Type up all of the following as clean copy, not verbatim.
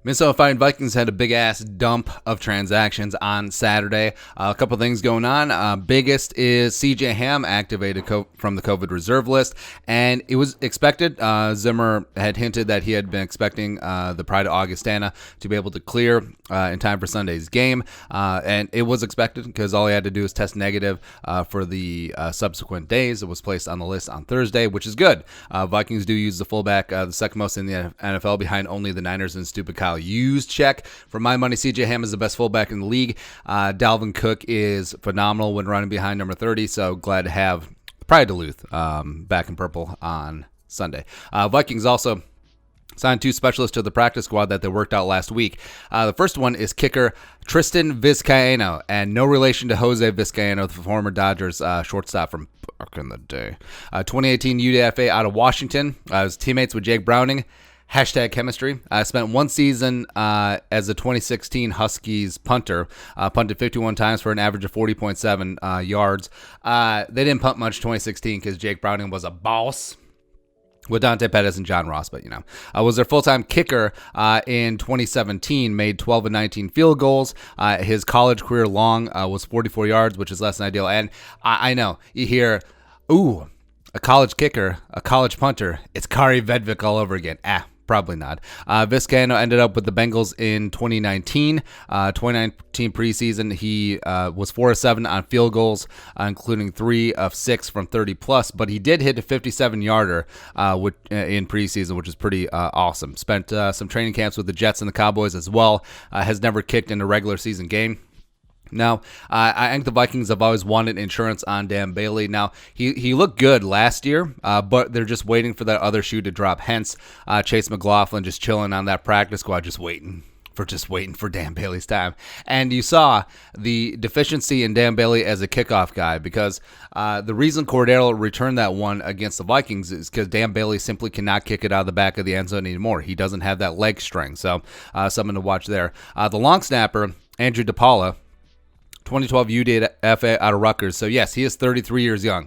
Minnesota Vikings had a big-ass dump of transactions on Saturday. A couple things going on. Biggest is C.J. Ham activated from the COVID reserve list, and it was expected. Zimmer had hinted that he had been expecting the Pride of Augustana to be able to clear in time for Sunday's game, and it was expected because all he had to do was test negative for the subsequent days. It was placed on the list on Thursday, which is good. Vikings do use the fullback, the second most in the NFL, behind only the Niners and stupid Kyle Used check. For my money, C.J. Ham is the best fullback in the league. Dalvin Cook is phenomenal when running behind number 30, so glad to have Pride Duluth back in purple on Sunday. Vikings also signed two specialists to the practice squad that they worked out last week. The first one is kicker Tristan Vizcaino, and no relation to Jose Vizcaino, the former Dodgers shortstop from back in the day. 2018 UDFA out of Washington. His teammates with Jake Browning. #chemistry. I spent one season as a 2016 Huskies punter. Punted 51 times for an average of 40.7 yards. They didn't punt much 2016 because Jake Browning was a boss with Dante Pettis and John Ross, but was their full-time kicker in 2017, made 12 and 19 field goals. His college career long was 44 yards, which is less than ideal. And I know, you hear, ooh, a college kicker, a college punter, it's Kari Vedvik all over again. Probably not. Vizcaino ended up with the Bengals in 2019. 2019 preseason, he was 4 of 7 on field goals, including 3 of 6 from 30 plus. But he did hit a 57-yarder in preseason, which is pretty awesome. Spent some training camps with the Jets and the Cowboys as well. Has never kicked in a regular season game. Now, I think the Vikings have always wanted insurance on Dan Bailey. Now, he looked good last year, but they're just waiting for that other shoe to drop. Hence, Chase McLaughlin just chilling on that practice squad, just waiting for Dan Bailey's time. And you saw the deficiency in Dan Bailey as a kickoff guy, because the reason Cordero returned that one against the Vikings is because Dan Bailey simply cannot kick it out of the back of the end zone anymore. He doesn't have that leg strength, so something to watch there. The long snapper, Andrew DePaola, 2012 UDFA out of Rutgers. So, yes, he is 33 years young.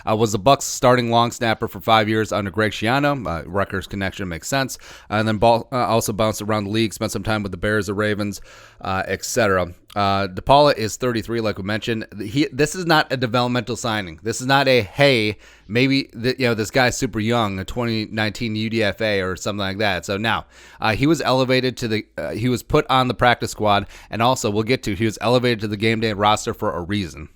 Was the Bucs starting long snapper for 5 years under Greg Schiano. Rutgers connection makes sense. And then also bounced around the league, spent some time with the Bears, the Ravens, etc. DePaula is 33, like we mentioned. This is not a developmental signing. This is not a, hey, maybe this guy's super young, a 2019 UDFA or something like that. So now he was elevated to he was put on the practice squad, and also he was elevated to the game day roster for a reason.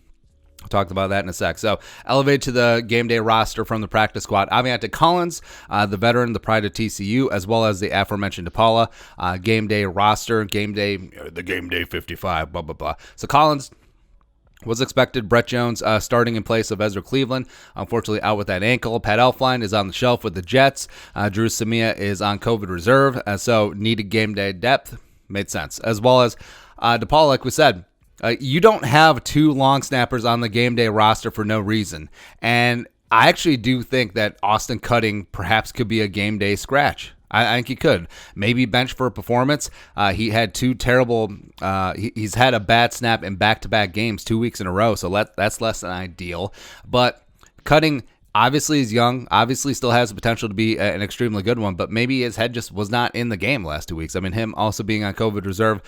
We'll talk about that in a sec. So, elevated to the game day roster from the practice squad, Aviante Collins, the veteran, the pride of TCU, as well as the aforementioned DePaula, game day roster, the game day 55, blah, blah, blah. So, Collins was expected. Brett Jones starting in place of Ezra Cleveland, unfortunately out with that ankle. Pat Elflein is on the shelf with the Jets. Drew Samia is on COVID reserve, so needed game day depth. Made sense. As well as DePaula, like we said, you don't have two long snappers on the game day roster for no reason. And I actually do think that Austin Cutting perhaps could be a game day scratch. I think he could. Maybe bench for a performance. He had two terrible he's had a bad snap in back-to-back games 2 weeks in a row, so that's less than ideal. But Cutting obviously is young, obviously still has the potential to be an extremely good one, but maybe his head just was not in the game last 2 weeks. I mean, him also being on COVID reserve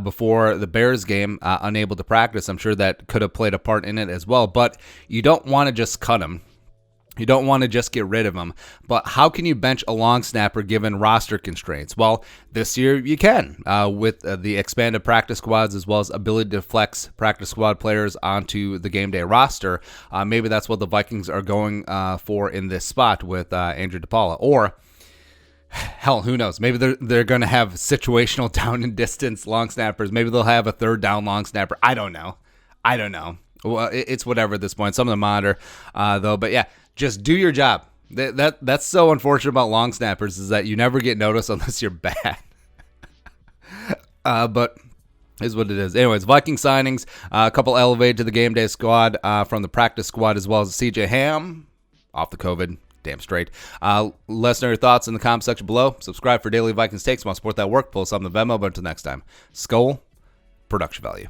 before the Bears game, unable to practice, I'm sure that could have played a part in it as well. But you don't want to just cut him. You don't want to just get rid of him. But how can you bench a long snapper given roster constraints? Well, this year you can with the expanded practice squads, as well as ability to flex practice squad players onto the game day roster. Maybe that's what the Vikings are going for in this spot with Andrew DePaula. Or, hell, who knows? Maybe they're going to have situational down and distance long snappers. Maybe they'll have a third down long snapper. I don't know. Well, it's whatever at this point. Something to monitor, though. But yeah, just do your job. That's so unfortunate about long snappers, is that you never get noticed unless you're bad. But is what it is. Anyways, Viking signings, a couple elevated to the game day squad from the practice squad, as well as C.J. Ham off the COVID. Damn straight. Let us know your thoughts in the comment section below. Subscribe for daily Vikings takes. Want to support that work? Pull us on the Venmo. But until next time, Skull Production Value.